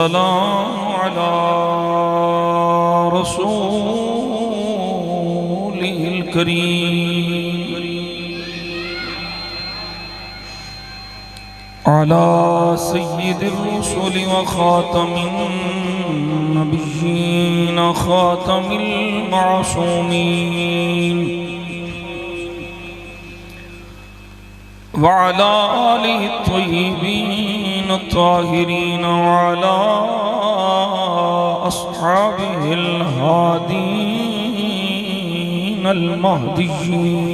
السلام على رسوله الكريم على سيد الرسل وخاتم النبيين خاتم المعصومين وعلى آله الطيبين الطاهرين وعلى أصحابه الهادين المهديين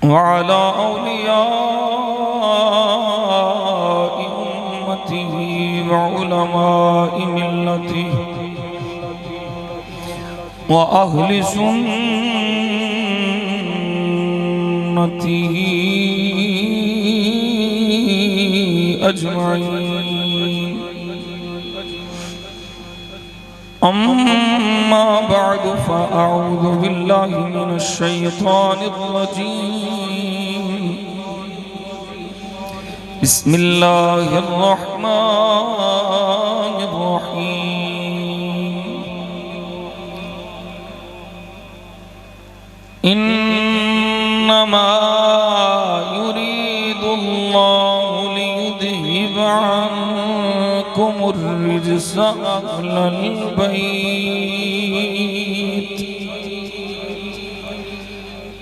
وعلى أولياء أمته وعلماء ملته وأهل سنته أجمعين أما بعد فأعوذ بالله من الشيطان الرجيم بسم الله الرحمن الرحيم إنما يريد الله ليذهب عنكم الرجس أهل البيت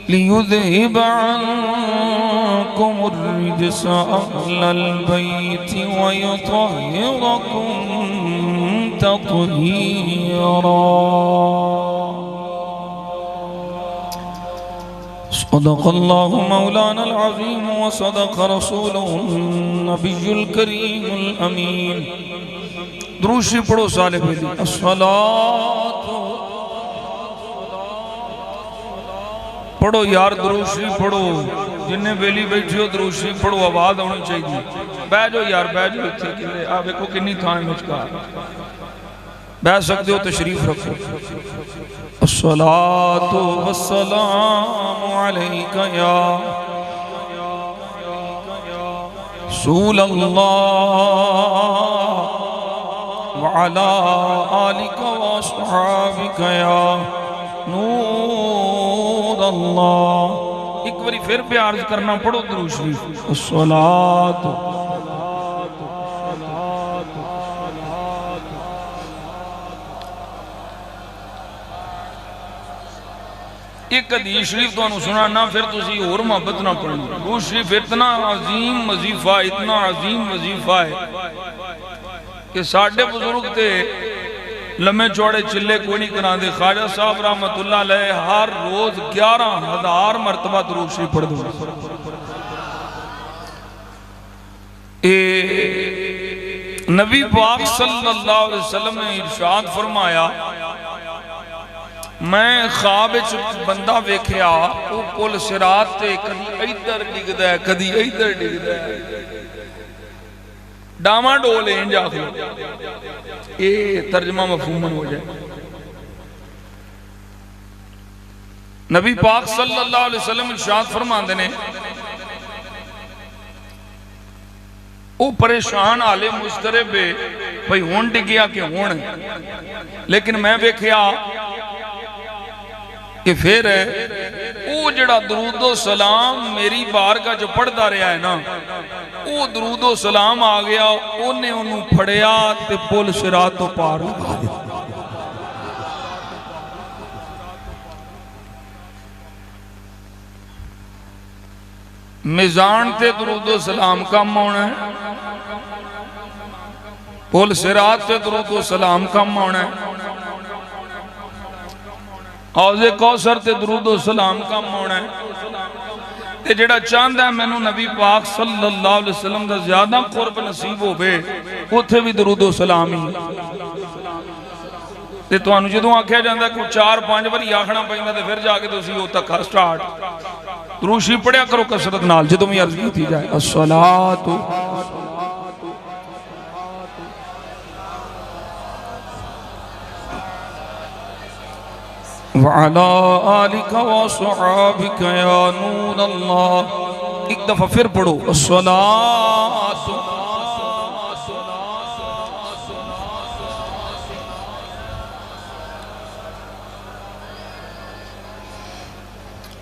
ليذهب عنكم الرجس أهل البيت ويطهركم تطهيرا صدق الله مولانا العظيم وصدق رسوله النبي الكريم الأمين دروشی پڑھو صالح علی الصلاة پڑھو یار دروشی پڑھو جنہیں بیلی بیٹھی ہو دروشی پڑھو آواز ہونی چاہیے بیٹھ جو یار بیٹھ جو اتھے کلے آپ ایک کو کنی تھائیں مجھکار بیٹھ سکتے ہو تشریف رکھو الصلاة والسلام عليك يا رسول الله وعلى آلك وأصحابك يا نور الله ایک باری پھر پیار کرنا پڑھو درود شریف الصلاة ایک حدیث شریف تو انہوں سنانا پھر تسی اور محبت نہ پڑھنا درود شریف اتنا عظیم وظیفہ اتنا عظیم وظیفہ ہے کہ ساڑھے بزرگ تھے لمحے چوڑے چلے کوئی نہیں کران دے خواجہ صاحب رحمت اللہ علیہ ہر روز 11,000 مرتبہ درود شریف پڑھ دو نبی پاک صلی اللہ علیہ وسلم نے ارشاد فرمایا میں خواب بندہ ویکھیا وہ پل صراط تے کدی ایدر ڈگدا ہے کدی ایدر ڈگدا ہے ڈاما ڈولے ہیں جاکھو اے ترجمہ مفہومن ہو جائے نبی پاک صلی اللہ علیہ وسلم ارشاد فرمان دینے او پریشان آلے مسترب بھئی ہون ڈگیا کہ ہون لیکن میں ویکھیا کہ پھر او جڑا درود و سلام میری بار کا جو پڑھتا رہا ہے نا او درود و سلام آ گیا انہیں انہوں پھڑیا تے پل صراط تو پار لگا دیا میزان تے درود و سلام کم ہونا ہے پل صراط تے درود و سلام کم ہونا ہے حوض کوثر تے درود و سلام کم ہونا ہے تے جڑا چاند ہے میں نو نبی پاک صلی اللہ علیہ وسلم دا زیادہ قرب نصیب ہو بے اتھے بھی درود و سلام ہی تے تو انو جدوں آکھیا جاندہ کوئی 4-5 باری آکھنا پہنگا تے پھر جا کے تو اسی ہوتا کھا سٹارٹ دروشی پڑھیا کرو کسرت نال جدوں میں عرض کی تھی جائے الصلاة وعلى آلك وصحابك يا نور الله ایک دفعہ پھر پڑھو الصلاۃ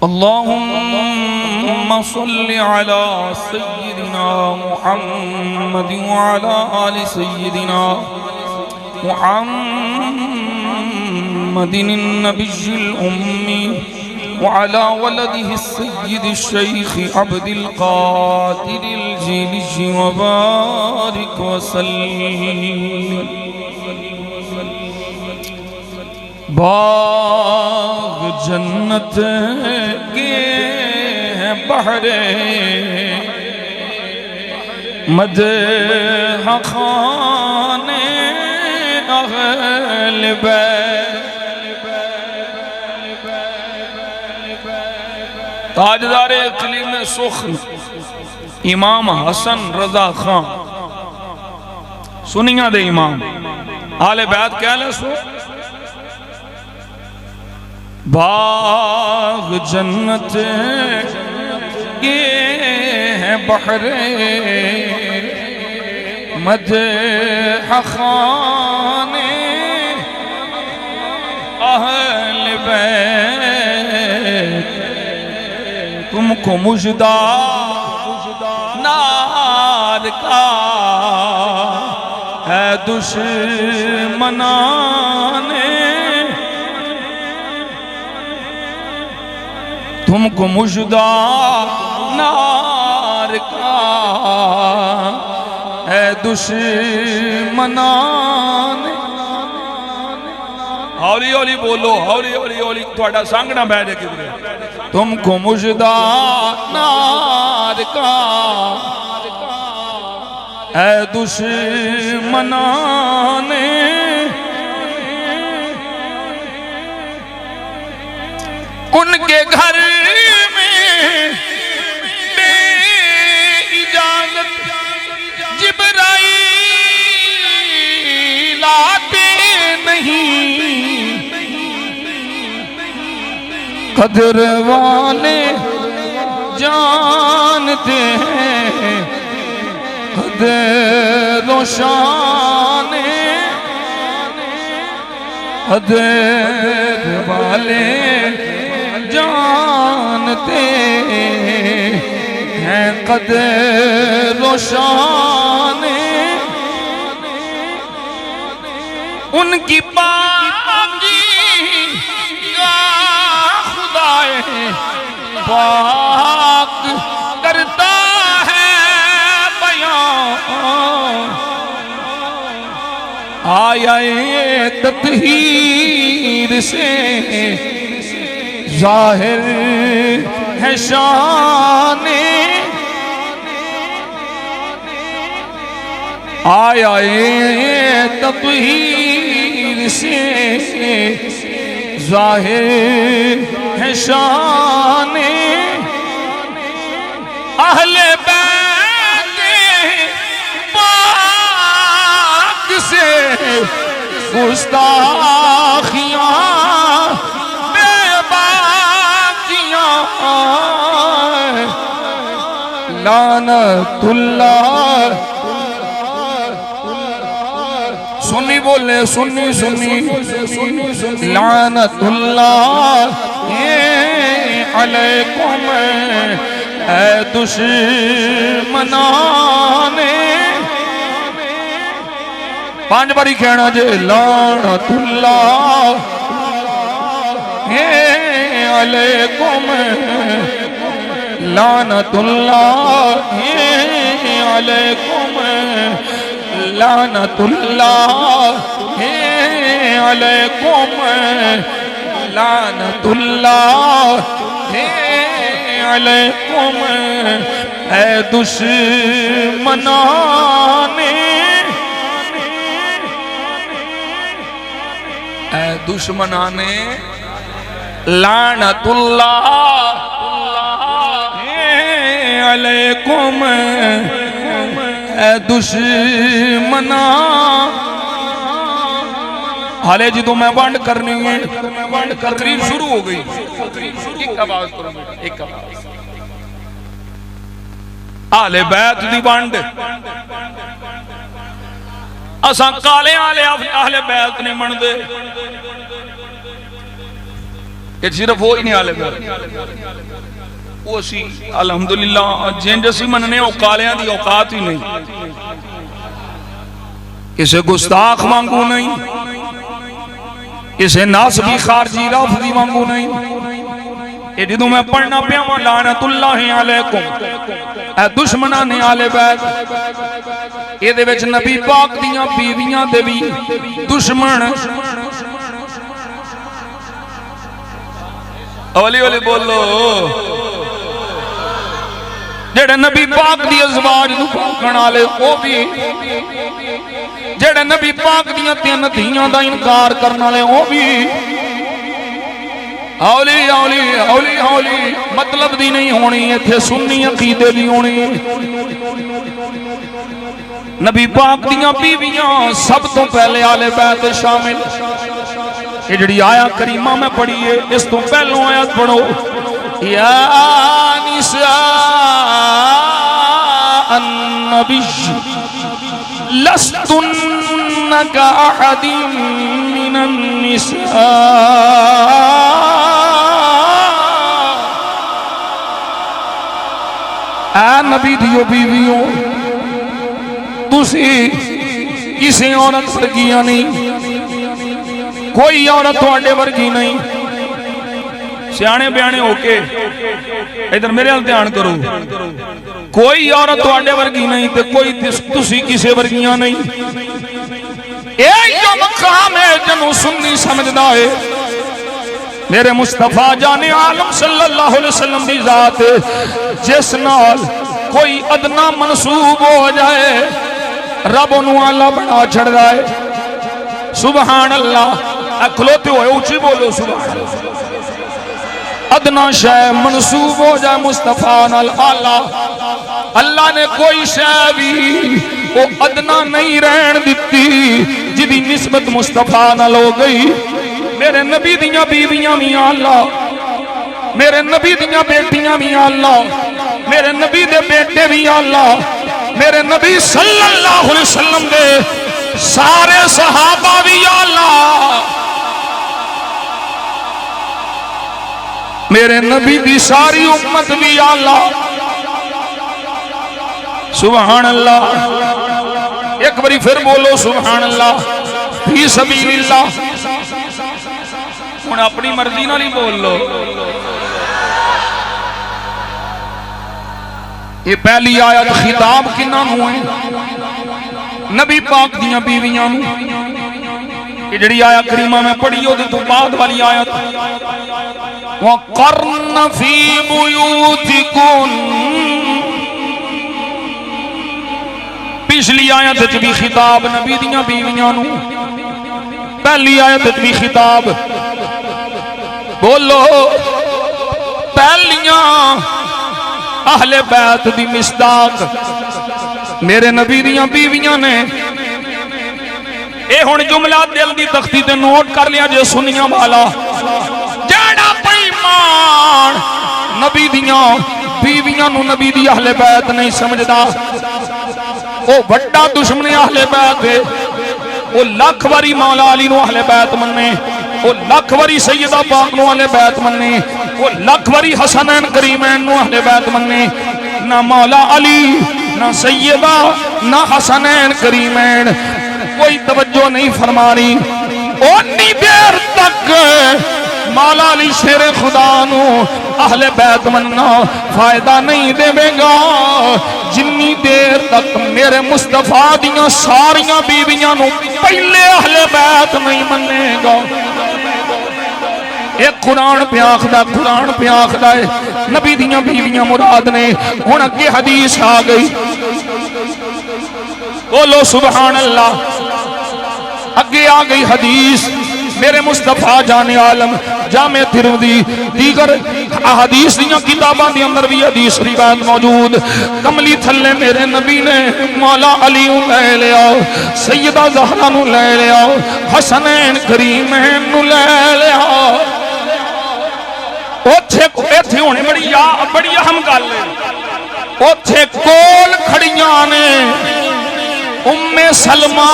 اللهم صل على سيدنا محمد وعلى آل سيدنا محمد النبي الأمي وعلى ولده السيد الشيخ عبد القادر الجيلي وبارك وسلم باغ جنت کے ہیں بحرے مدح خانے اہل بیت تاجدار اقلیم سخن امام حسن رضا خان سنیاں دے امام آل بیت کہہ لے سو باغ جنت یہ ہیں بحرے مدح خانے اہل بیت تم کو مجدہ نار کا ہے دشمنان تم کو مجدہ نار کا ہے دشمنان ہولی ہولی بولو ہولی ہولی ہولی تھوڑا سانگنا بیٹھے کدھر تم کو مجدہ نار کا ہے دشمنان ان کے گھر میں بے اجازت جبرائیل آتے نہیں قدر والے جانتے ہیں قدر و شان قدر والے جانتے ہیں قدر و شان ان کی پاکی کا خدائے پاک کرتا ہے بیان آیا تطہیر سے ظاہر ہے شان آیا تطہیر سے ظاہر ہے شان اہل بیت پاک سے گستاخیاں لعنت اللہ سنی بولے سنی سنی لعنت اللہ علیکم اے دشمنان پانچ باری کہنا جے لعنت اللہ علیکم لعنت اللہ علیکم لعنت اللہ علیکم لعنت اللہ علیکم اے دشمنان اے دشمنان لعنت اللہ علیکم اے دشمنان حالے جی تو میں بانڈ کرنی ہے تقریر شروع ہو گئی ایک آواز کرو ایک آواز آل بیت دی بانڈ اساں کالے آلے اہل بیت نہیں من دے یہ صرف وہ ہی نہیں آل بیت وہ سی الحمدللہ جن جسی مننے او کالیاں دی اوقات ہی نہیں کسے گستاخ مانگو نہیں کسے ناسبی خارجی رافضی مانگو نہیں یہ جدوں میں پڑھنا پیا ہوں لعنت اللہ علیکم اے دشمنان نے آل بیت یہ دے وچ نبی پاک دیاں بیویاں دے بھی دشمن اولی اولی بولو جڑے نبی پاک دی ازواج نو پاکن والے او بھی جڑے نبی پاک دیاں تین دھیاں دا انکار کرن والے او بھی اولی اولی اولی اولی مطلب دی نہیں ہونی ایتھے سنی عقیدے دی ہونی نبی پاک دیاں بیویاں سب تو پہلے آل بیت شامل یہ جڑی آیا کریمہ میں پڑھیے اس تو پہلوں آیت پڑھو یا نساء النبی لستن کاحد من النساء اے نبی دیو بیویوں تسی کسی عورت ورگیاں نہیں کوئی عورت تواڈے ورگی نہیں سیانے بیانے ہو کے ادھر میرے حال دھیان کرو کوئی عورت تواڈے ورگی نہیں تے کوئی تسی کسے ورگیاں نہیں ایک جو مقام ہے جنو سنی سمجھدا ہے میرے مصطفیٰ جان عالم صلی اللہ علیہ وسلم دی ذات جس نال کوئی ادنا منصوب ہو جائے رب انہوں اللہ بنا چھڑ جائے سبحان اللہ کھلوتے ہوئے اونچی بولو سبحان اللہ ادنا شے منصوب ہو جائے مصطفیٰ نال اللہ نے کوئی شے بھی وہ ادنا نہیں رہن دیتی جدی نسبت مصطفیٰ نال ہو گئی میرے نبی دیاں بیویاں میاں اللہ میرے نبی دیاں بیٹیاں میاں اللہ میرے نبی دے بیٹے میاں اللہ میرے نبی صلی اللہ علیہ وسلم دے سارے صحابہ میاں اللہ میرے نبی دی ساری امت بھی اللہ سبحان اللہ ایک باری پھر بولو سبحان اللہ فی سبیل اللہ ہن اپنی مرضی نال ہی بول لو یہ پہلی آیت خطاب کنہاں نوں ہے نبی پاک دیاں بیویاں نوں یہ جڑی آیت کریمہ میں پڑھی ہو تو بعد والی آیت وَقَرْنَ فِي بُيُوتِكُنْ پچھلی آیت بھی خطاب نبی دیاں بیویاں نوں پہلی آیت بھی خطاب بولو پہلیاں اہل بیت دی مصداق میرے نبی دیاں بیویاں نے اے ہن جملہ دل دی تختی تے نوٹ کر لیا جے سنیاں والا جڑا پیمان نبی دیاں بیویاں نو نبی دی اہل بیت نہیں سمجھدا او بڑا دشمن اہل بیت ہے او لاکھ واری مولا علی نو اہل بیت مننے او لاکھ واری سیدہ پاک نو اہل بیت مننے او لاکھ واری حسنین کریمین نو اہل بیت مننے نہ مولا علی نہ سیدہ نہ حسنین کریمین کوئی توجہ نہیں فرمانی اونی دیر تک مولا علی شیر خدا نو اہل بیت مننا فائدہ نہیں دے گا جنی دیر تک میرے مصطفیٰ دیاں ساریاں بیویاں نو پہلے اہل بیت نہیں منے گا ایک قرآن پہ آخدہ ہے نبی دیاں بیویاں مراد نے ہن اگے حدیث آ گئی بولو سبحان اللہ اگے آ گئی حدیث میرے مصطفیٰ جان عالم جامع ترمذی دیگر حدیث دیاں کتاباں دی اندر بھی حدیث روایت موجود کملی تھلے میرے نبی نے مولا علی نو لے لیا سیدہ زہرا نو لے لیا حسنین کریمین نو لے لیا اوتھے ہونے بڑی اہم گل ہے اوتھے کول کھڑیاں نے ام سلمہ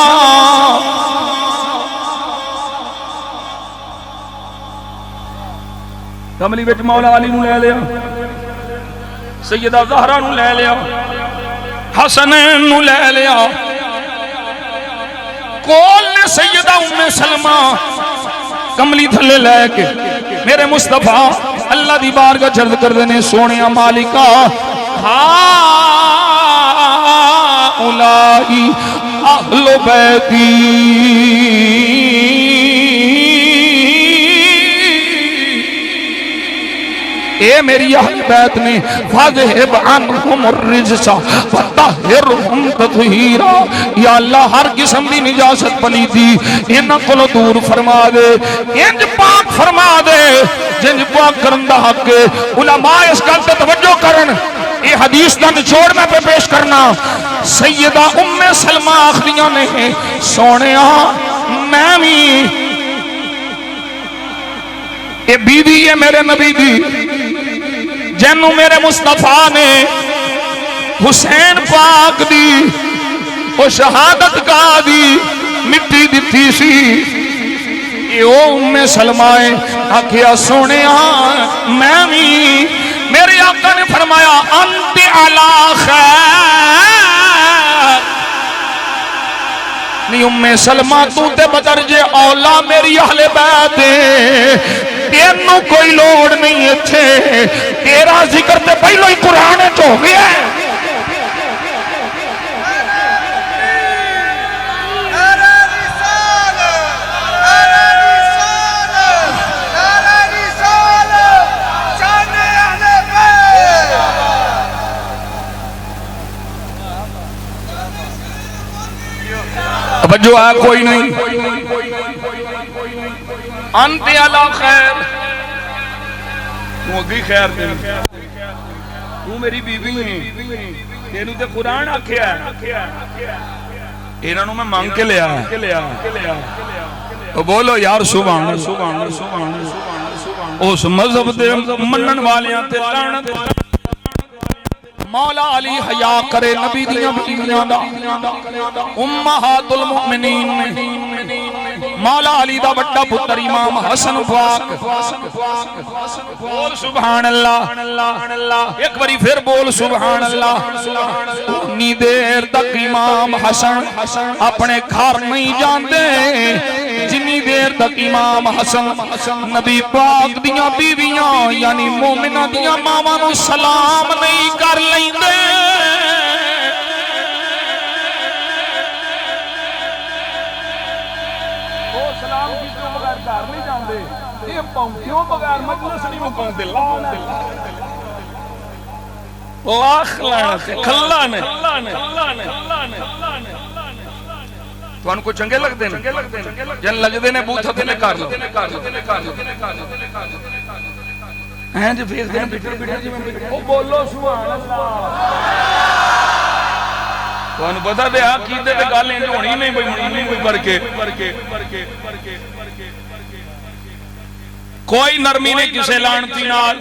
کملی وچ مولا علی نو لے لیا سیدہ زہرا نو لے لیا حسنین نو لے لیا کول نے سیدہ ام سلمہ کملی تھلے لے کے میرے مصطفیٰ اللہ دی بارگاہ چرد کر دینے سونیا مالکا اولائی اہل بیتی اے میری اہل بیت نے فَذْهِبْ عَنْهُمُ الرِّجْسَ وَطَهِّرْهُمْ تَطْهِيرًا یا اللہ ہر قسم دی نجاست پلیتی انہاں کو دور فرما دے انج پاک فرما دے جنج پاک کرندہ حق کے علماء اس گل تے توجہ کرن اے حدیث دا نچوڑ میں پہ پیش کرنا سیدہ ام سلمہ آخریاں نے سونیا میں بھی اے بیوی ہے میرے نبی دی جنہوں میرے مصطفیٰ نے حسین پاک دی او شہادت کا دی مٹی دیتی سی اے او ام سلمائے آکھیا سونے میں بھی میرے آقا نے فرمایا انت علی خیر نی ام سلمہ تو تے بدرجے اولا میری اہل بیت تینوں کوئی لوڑ نہیں اچھے تیرا ذکر تے پہلو ہی قرآن ہو گیا ہے جو ہے کوئی نہیں انت علی خیر تو اگی خیر دے تو میری بیوی ہیں تینوں تے قرآن آکھیا ہے انہاں نوں میں مانگ کے لیا ہے بولو یار سبحان اللہ اس مذہب دے منن والیاں تے لعنت مولا علی حیا کرے نبی دیاں بیویاں دا امہات المؤمنین مولا علی دا بڑا پتر امام حسن پاک بول سبحان اللہ ایک باری پھر بول سبحان اللہ اتنی دیر تک امام حسن اپنے گھر نہیں جاندے جنی دیر تک امام حسن نبی پاک دیاں بیویاں یعنی مومنہ دیاں ماواں نو سلام نہیں کر لیندے او سلام کی تو بغیر گھر نہیں جاندے یہ پونکیوں بغیر مجلس نہیں مکاندے او اخلاق کھلا نے تو ان کو چنگے لگ دینے جن لگ دینے بوتھا دینے کار لو ہیں جو پھیس دینے بٹھر بٹھر جی میں بٹھر او بولو سبحان اللہ تو ان پتا بے عقیدے تے گالیں جو ہونی نہیں کوئی برکے کوئی نرمی نہیں کسے لانتی نال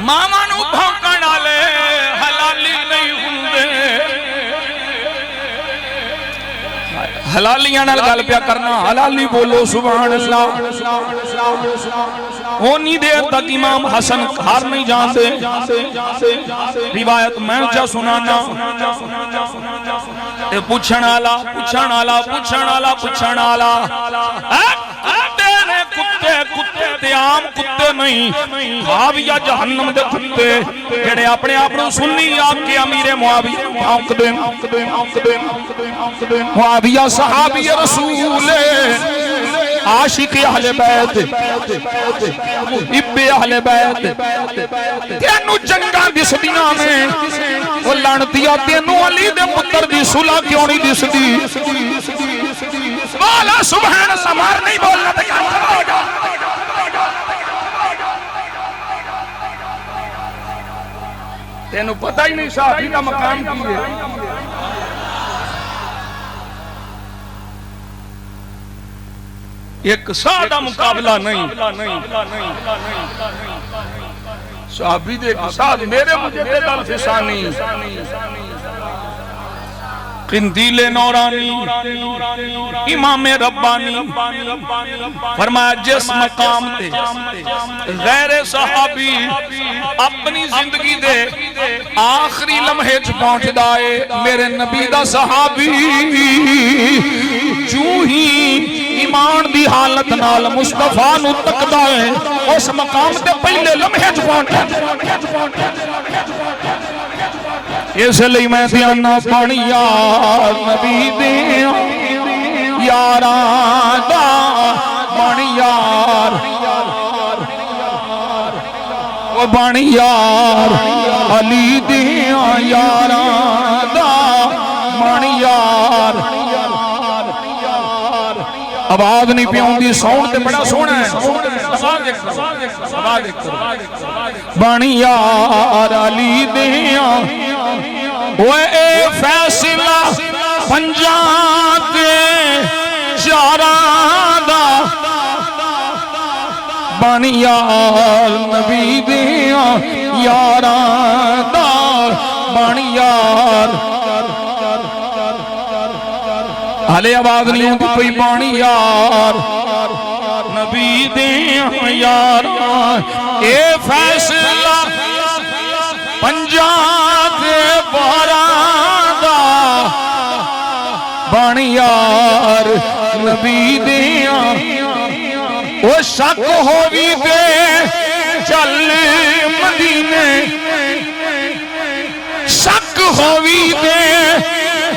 ماما نو بھونکن والے حلالی نہیں ہوندے حلالیاں نال گل پیا کرنا حلالی بولو سبحان اللہ ہونی دیر تک امام حسن گھر نہیں جاندے روایت میں جا سنانا پوچھن والا کتے تے عام کتے نہیں معاویہ جہنم دے کتے جڑے اپنے آپ نو سنی آگ کے امیر معاویہ معاویہ صحابی رسول عاشق اہل بیت اب اہل بیت تینو جنگاں دس دیاں میں وہ لعنتیا تینو علی دے پتر دی صلح کیوں نہیں دس دی والا سبحان اللہ مار نہیں بولنا تے کام ہو جا تینو پتہ ہی نہیں صحابی کا مقام کی ہے ایک سادہ مقابلہ نہیں صحابی دے ساتھ میرے مجدد الفسانی قندیل نورانی امام ربانی فرمایا جس مقام تے غیر صحابی اپنی زندگی دے آخری لمحے چ پہنچ دائے میرے نبی دا صحابی جو ہی ایمان دی حالت نال مصطفیٰ نو تکدا ہے اس مقام تے پہلے لمحے چ پہنچ اس لئے میں دیانا پڑی یار نبی دیا یاران دا بانی یار وہ بانی یار علی دیا یاران دا بانی یار آواز نہیں پیوں دی ساؤنڈ تے بڑا سونا ہے بانی یار علی دیا وہ اے فیصلہ پنجاں تے چاراں دا بانی یار نبی دیا یاراں دا بانی یار حالے آواز نہیں ہوتی کوئی بانی یار نبی دیا یاراں اے فیصلہ پنجاں تے باراں دا بانی یار نبی دیا او شک ہووی دے چل مدینے شک ہووی دے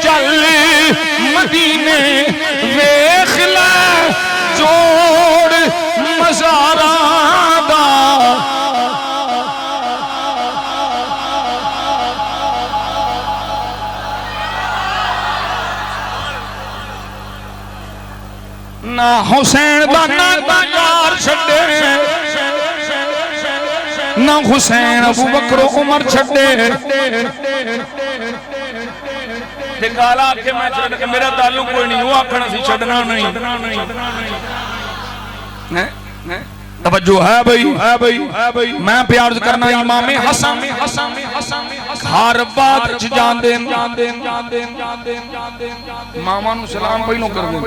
چل مدینے ویکھ لے جوڑ مزاراں دا نہ حسین دا نہ یار چھڑے نہ حسین ابو بکر و عمر چھڑے دکھالا کہ میں چھڑ کے میرا تعلق کوئی نہیں ہوا کھڑا سی چھڑنا نہیں توجہ ہے بھئی میں پیار کرنا امام حسن ہر بات جان دین ماما نو سلام پہلوں کر دیں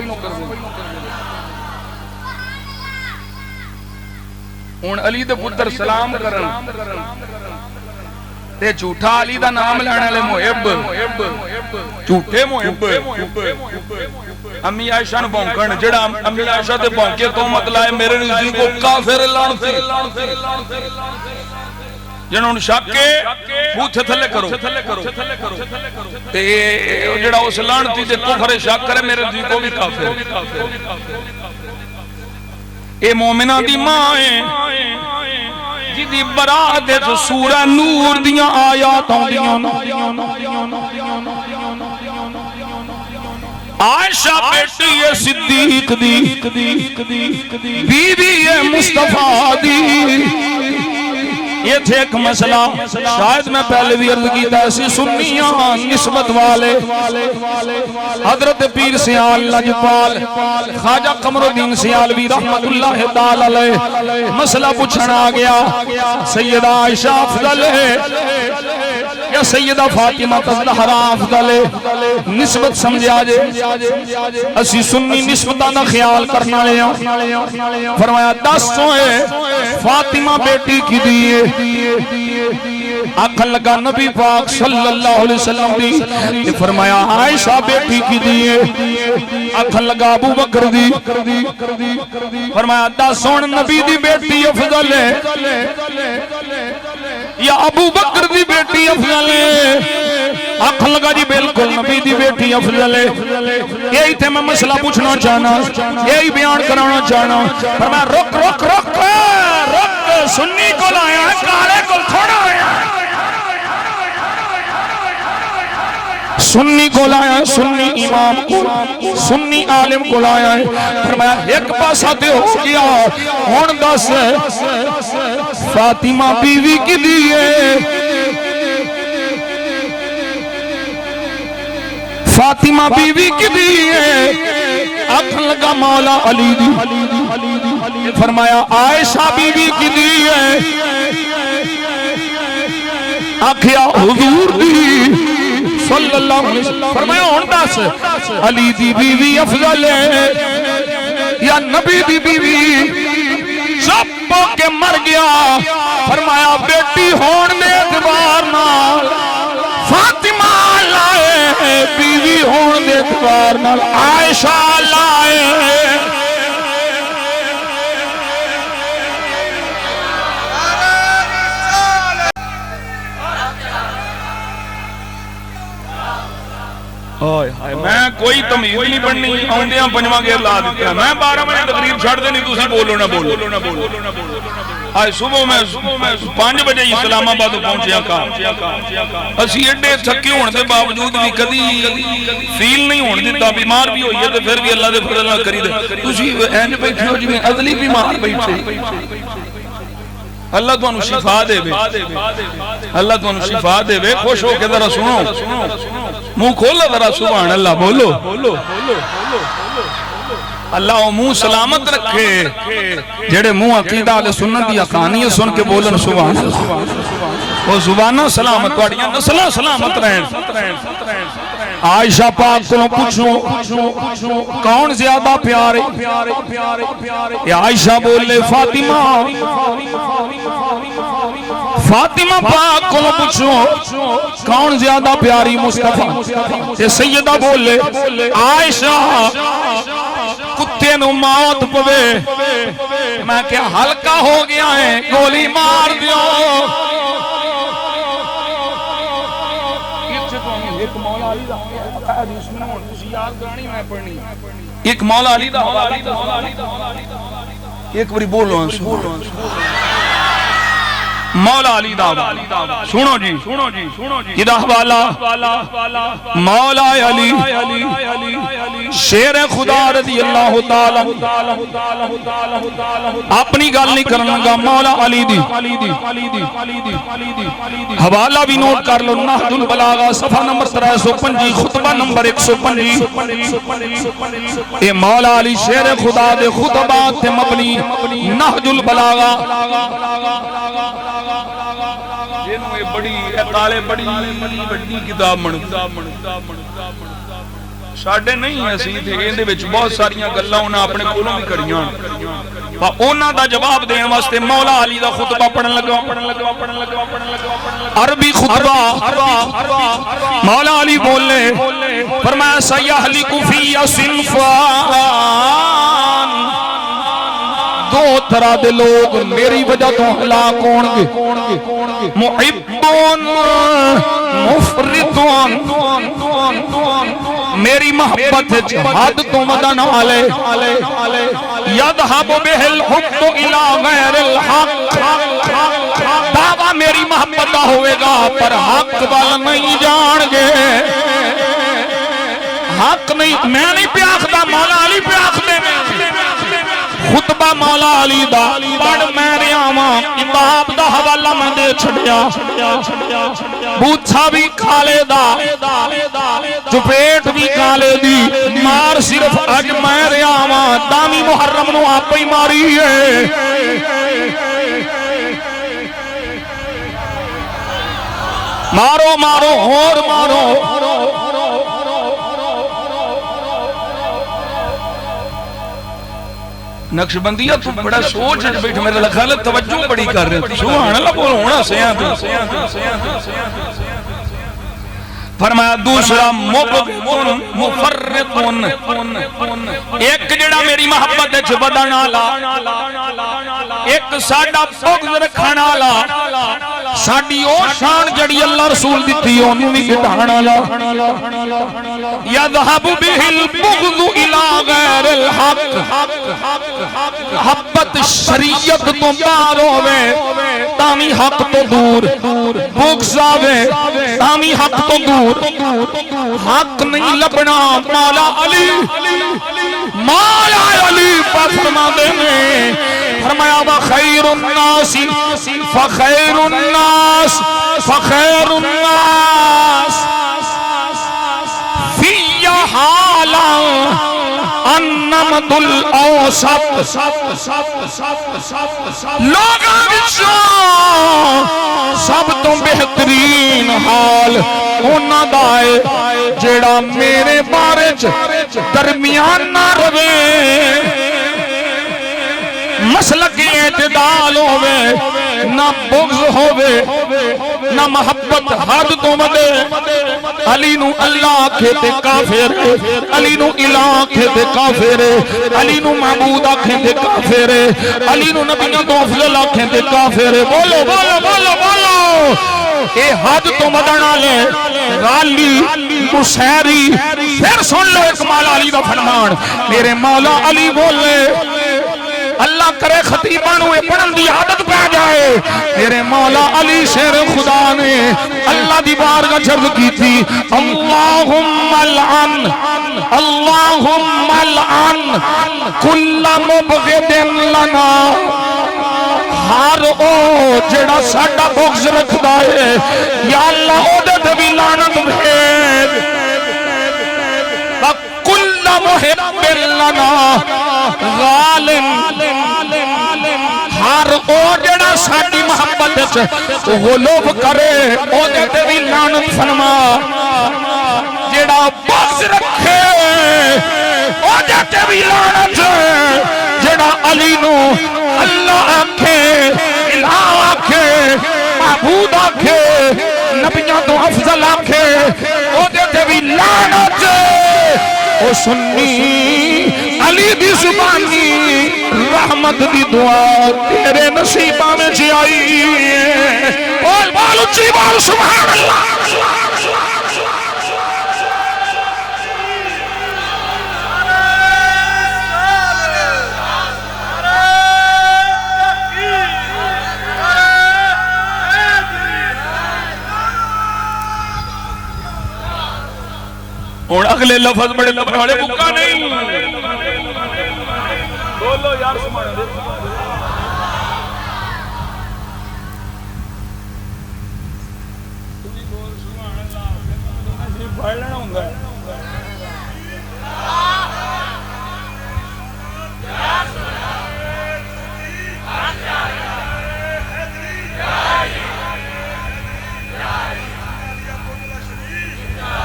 ہن علی دے پتر سلام کرن تے جھوٹا علی دا نام لینے والے محب جھوٹے محب امی عائشہ نو بھونکن جڑا امی عائشہ تے بھونکے تو مت لائے میرے نزدیک کو کافر لعنتی جنہوں نے شک کے بوتھے تھلے کرو تے جڑا اس لعنتی تے کفر شک کرے میرے نزدیک کو بھی کافر اے مومنہ دی ماں ہے جدی برات سورہ نور دیاں آیات ہوندیاں عائشہ بیٹی صدیق دی بی بی مصطفیٰ دی یہ تھے ایک مسئلہ شاید میں پہلے بھی عرض کی ایسی سنیاں نسبت والے حضرت پیر سیال لجپال خواجہ قمر الدین سیالوی رحمت اللہ تعالی علیہ مسئلہ پوچھنا گیا سیدہ عائشہ افضل ہے یا سیدہ فاطمہ الزہرا افضل ہے نسبت سمجھا جے اسی سنی نسبتاں دا خیال کرنا لیا فرمایا 10 ہے فاطمہ بیٹی کی دیئے آنکھن لگا نبی پاک صلی اللہ علیہ وسلم دی فرمایا عائشہ بیٹی کی دیئے آنکھن لگا ابو بکر دی فرمایا 10 نبی دی بیٹی افضل ہے یا ابو بکر دی بیٹی افضل ہے آنکھن لگا جی بالکل نبی دی بیٹی افضل ہے یہی تھے میں مسئلہ پوچھنا چاہنا یہی بیان کرانا چاہنا فرمایا رک رک رک رک سنی کو لایا ہے کالے کو تھوڑا آیا سنی کو لایا ہے سنی امام کو سنی عالم کو لایا ہے فرمایا ایک پاسا دے ہو گیا ہون 10 فاطمہ بیوی کی دیئے فاطمہ بیوی کی دیئے آنکھ لگا مولا علی دی فرمایا عائشہ بیوی کی دیئے آکھیا حضور دی صلی اللہ علیہ وسلم فرمایا ہن دس علی دی بیوی افضل ہے یا نبی دی بیوی؟ چپ ہو کے مر گیا. فرمایا بیٹی ہون دے اعتبار نال فاطمہ لائے، بیوی ہون دے اعتبار نال عائشہ لائے. میں کوئی تمیز نہیں پڑھنی، آندیاں پنجواں گیر لا دیتا. میں 12 بجے تقریر چھڑ دینی، تسی بولو نہ بولو. آج صبح میں 5 بجے اسلام آباد پہنچیا کام. اسی ایڈے تھکے ہونے کے باوجود بھی کدی فیل نہیں ہونے دیتا. بیمار بھی ہوئی ہے تو پھر بھی اللہ دے فضل نال کری دے. تسی اینج بیٹھے ہو جویں ازلی بیمار بیٹھے. اللہ تانوں شفا دے، اللہ تانوں شفا دے. خوش ہو کے ذرا سنو، منہ کھولا ذرا سبحان اللہ بولو. اللہ منہ سلامت رکھے. جڑے منہ عقیدہ اہل سنت دی کہانی سن کے بولن سبحان اللہ، وہ زباناں سلامت، تہاڈیاں نسلاں سلامت رہن. عائشہ پاک کو پوچھو کون زیادہ پیارے؟ عائشہ بولے فاطمہ. فاطمہ پاک کو پوچھو کون زیادہ پیاری مصطفیٰ؟ سیدہ بولے عائشہ. کتے نو موت پوے، میں کیا ہلکا ہو گیا ہے، گولی مار دیو. ایک مولا علی دا ایک بری بولو مولا علی دا سنو جی کدا حوالہ مولا علی شیر خدا رضی اللہ تعالی. اپنی گل نہیں کرنا گا، مولا علی دی حوالہ بھی نوٹ کر لو. نہج البلاغہ صفحہ نمبر 325 خطبہ نمبر 125. اے مولا علی شیر خدا دے خطبات تے مبنی نہج البلاغہ. بڑی کتاب ساڈے نہیں اسی تے ایندے وچ بہت ساریاں گلاں انہاں اپنے کولوں بھی کریاں. انہاں دا جواب دین واسطے مولا علی دا خطبہ پڑھن لگا. عربی خطبہ مولا علی بولے فرمایا سیہلک فی صنفان. دو طرح دے لوگ میری وجہ تو ہلاک ہون گے، محبون مفرطون. میری محبت حد تو مدن والے یذهب به الحب الى غیر الحق. دعویٰ میری محبت دا ہوئے گا پر حق وال نہیں جان گے. حق نہیں، میں نہیں پیاکھدا، مولا علی پیاکھدے نے. خطبہ مولا علی دا پڑھ میں ریاواں. امام دا حوالہ میں دے چھڑیا، بوچھا بھی کھالے دا، چپیٹ بھی کھالے دی. مار صرف اج میں ریاواں، دامی محرم نو آپ ہی ماری ہے. مارو مارو اور مارو. نقش بندیہ تو بڑا سوچ بیٹھ میرے لکھالت توجہ بڑی کر رہے ہیں. سبحان اللہ بولو ہونا سیاں تو فرمایا دوسرا مفرطون. ایک جڑا میری محبت وچ ودن والا، ایک ساڈا بغض رکھن والا. ساڈی او شان جڑی اللہ رسول دتی اونوں وی گھٹان والا. یذهب به البغض الى غیر الحق. محبت شریعت تو باہر ہوے تامی حق تو دور، بغض آوے تامی حق تو دور. حق نہیں لبنا. مولا علی پر فرما دے میں فرمایا وخیر الناس فخیر الناس فخیر الناس فی حالا النمط الاوسط لوگاں وچوں سب تو بہترین حال انہاں دا ہے جیڑا میرے بارے چ درمیان نہ رہے، مسلک اعتدال ہوے، نہ بغض ہوے، نہ محبت حد تو ودے۔ علی نو اللہ آکھے تے کافر، علی نو الہ آکھے تے کافر، علی نو معبود آکھے تے کافر، علی نو نبیوں تو افضل آکھے تے کافر۔ بولو بولو بولو بولو، اے حد تو ودن والے غالی مشیری۔ پھر سن لو ایک مولا علی دا فرمان، میرے مولا علی بولے، اللہ کرے خطیبانو اے پڑھن دی عادت پہ جائے، میرے مولا علی شیر خدا نے اللہ دی بارگاہ عرض کی تھی، اللہم العن اللہم العن کل مبغض لنا، ہر او جڑا ساڈا بغض رکھدا ہے یا اللہ او دے تے بھی لعنت بھیج، وکل محب لنا غالن، ہر او جڑا ساڈی محبت وچ غلوب کرے او دے تے بھی لعنت فرما، جڑا بغض رکھے او دے تے بھی لعنت، جڑا علی نو اللہ آکھے، الہ آکھے، معبود آکھے، نبیوں تو افضل آکھے او دے تے بھی لعنت۔ او سنی علی دی زبانی رحمت دی دعا تیرے نصیبہ میں جی آئی، بول بول اچھی بول سبحان اللہ۔ اور اگلے لفظ بڑے لفظ والے بکا نہیں، بولو یار سبحان اللہ۔ پڑھ لینا ہوندا ہے۔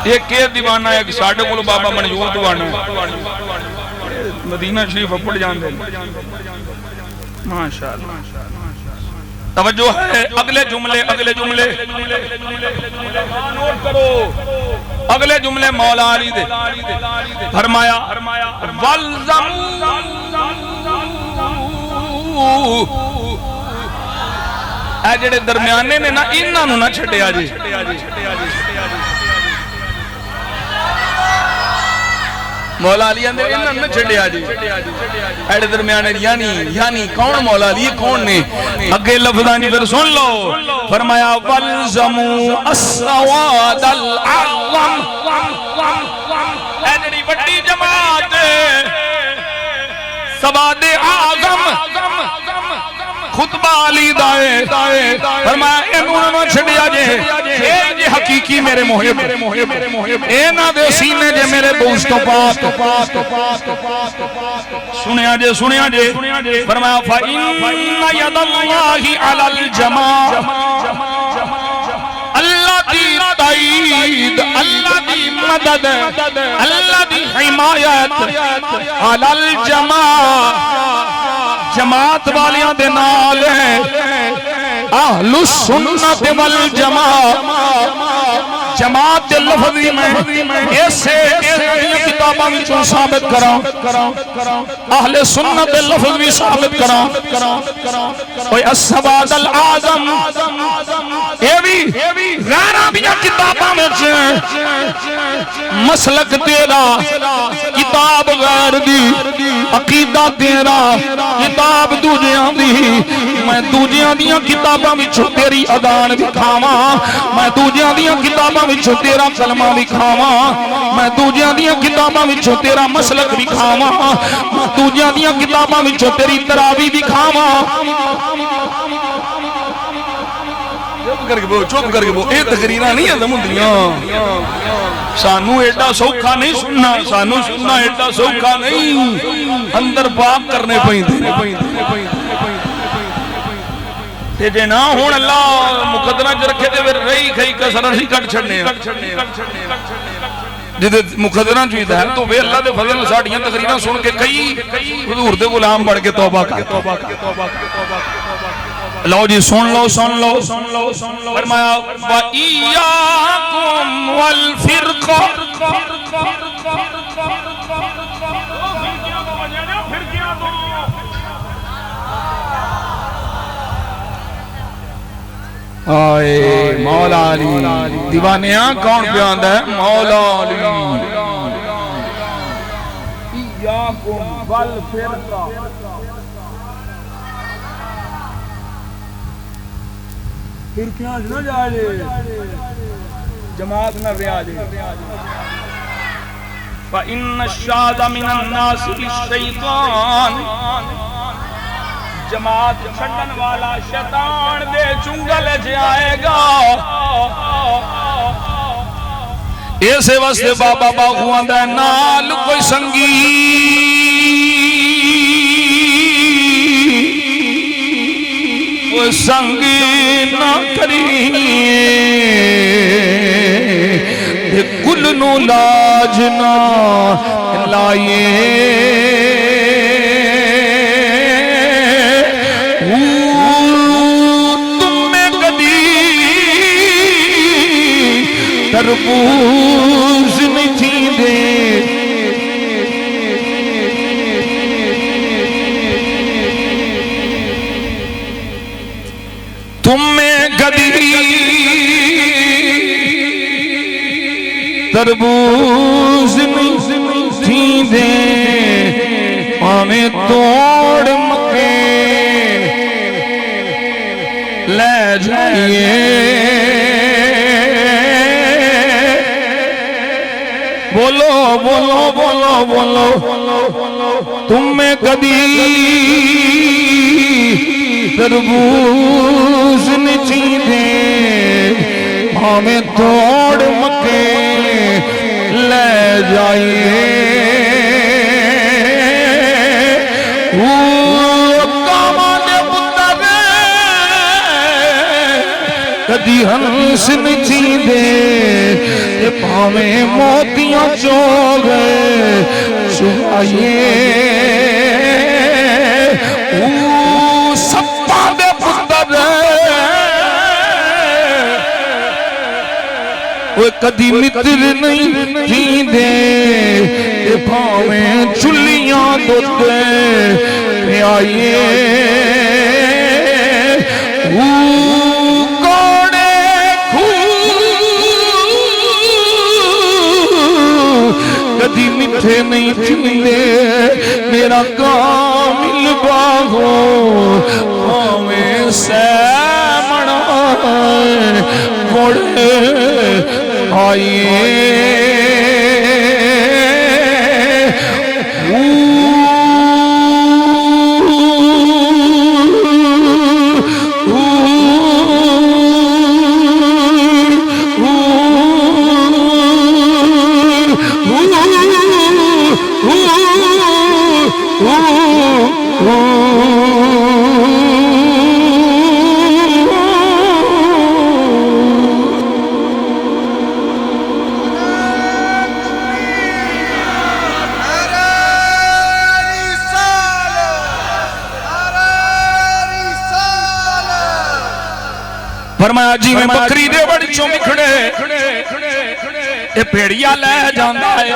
ایک یہ دیوانہ ہے کہ ساڑھے کو بابا منجور دیوانہ ہے، مدینہ شریف اپڑ جان دے، ماشاءاللہ۔ توجہ ہے، اگلے جملے نوٹ کرو، اگلے جملے مولا علی دے فرمایا والزمو، اے جڑے درمیانے نے نا انہاں نو نہ چھڈیا جی، مولا علی اندر انہاں نہ چھڈیا جی، ایڈے درمیانے یعنی کون مولا علی کون نے؟ اگے لفظانی پھر سن لو، فرمایا والزمو السواد الاعظم، اے جڑی بڑی جماعت سواد اعظم، خطبہ علی دائے فرمایا انہوں نے چھڑیا جے حقیقی میرے محب، اینا دے سینے جے میرے دوستوں پاک، سنیا جے فرمایا فَإِنَّ يَدَ اللَّهِ عَلَى الْجَمَاعِ، اللہ دی تائید، اللہ دی مدد، اللہ دی حمایت، عَلَى الْجَمَاعِ جماعت والیاں دے نال ہے، اہل السنت والجماعت، جماعت دے لفظی میں ایسے کتاباں وچوں ثابت کراں، اہل سنت دے لفظ بھی ثابت کراں، اوے السواد الاعظم اے بھی غیراں دی کتاباں وچ مسلک تیرا، کتاب غیر دی، عقیدہ تیرا، کتاب دوجیاں دی، میں دوجیاں دیاں کتاباں وچوں تیری اذان وکھاواں، میں دوجیاں دیاں کتاباں وچوں تیرا کلمہ وکھاواں، میں دوجیاں دیاں کتاباں وچوں تیرا مسلک وکھاواں، میں دوجیاں دیاں کتاباں وچوں تیری تراویح وکھاواں۔ کر کے بو چپ کر کے بو یہ تقریراں نہیں ہزم ہوندیاں سانو ایڈا سوکھا نہیں سننا سانو سننا ایڈا سوکھا نہیں اندر پاک کرنے پیندے تے جے نہ ہون اللہ مقدرہ چ رکھے تے پھر رہی کھئی کسر ہی کٹ چھڑنے جدے مقدرہ چ ہدایت تو وے اللہ دے فضل ساڈیاں تقریراں سن کے کئی حضور دے غلام بڑھ کے توبہ کر لو جی سن لو فرمایا وَإِيَّاكُمْ وَالْفِرْقَ آئے مولا علی دیوانیاں کون بیاند ہے مولا علی ایاکم والفرقہ فرقیاں نہ جائے جماعت نہ بیاجے فَإِنَّ الشَّادَ مِنَ النَّاسِ الشَّيْطَانِ جماعت چھڑن والا شیطان دے چنگل جائے گا ایسے واسطے بابا باغوان دے نال کوئی سنگی کوئی سنگی نہ کریے کل نو لاج نہ لائیے تربوز نہیں تھی دے تم میں گدی تربوز نہیں تھی دے ہمیں توڑ مکے لے جائیے بولو بولو بولو بولو تم میں کبھی تربوز نہیں دے ہمیں توڑ مکے لے جائیے کدی ہنس نہیں دے پاویں موتیاں چوگ چھائیے سپا دے پتر وہ کدی متر نہیں جیندے پاویں چلیاں دوتے پہ آئیے کدی میٹھے نہیں چھلے میرا کامل باغو ہمیں سیمنا مڑے آئیے فرمایا جی میں بکری دے بڑی چومی کھڑے اے پیڑیا لے جاندہ ہے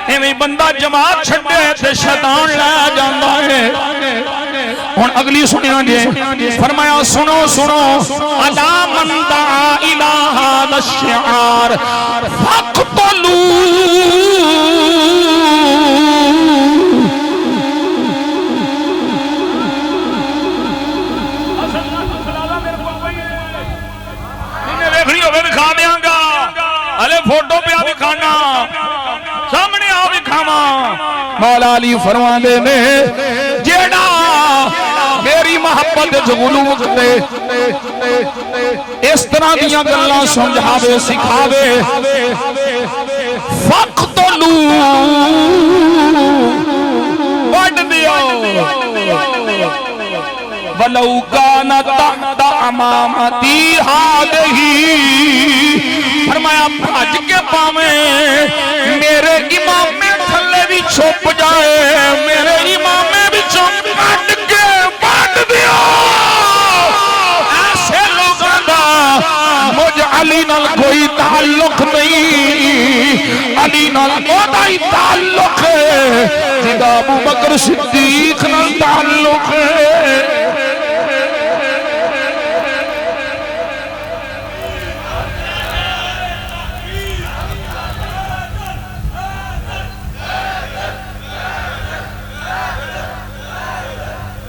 ایویں بندہ جماعت چھڑے تے شیطان لے جاندہ ہے ہون اگلی سنیا جے فرمایا سنو سنو الا من دعا الہ هذا الشعار فوٹو پہ آوی کھانا سامنے آوی کھاما مولا علی فرمانے نے جیڑا میری محبت جو غلو کرے اس طرح دیاں گلاں سمجھاوے سکھاوے فقتلو وڈ دیو ولو کان تحت امامتی ہادہی فرمایا بھج کے پاویں میرے امام میں تھلے بھی چھپ جائے میرے امام میں بھی چھپ کٹ کے بٹ دیا ایسے لوگوں دا مجھ علی نال کوئی تعلق نہیں علی نال اوہدا ہی تعلق ہے جدا ابو بکر صدیق نال تعلق ہے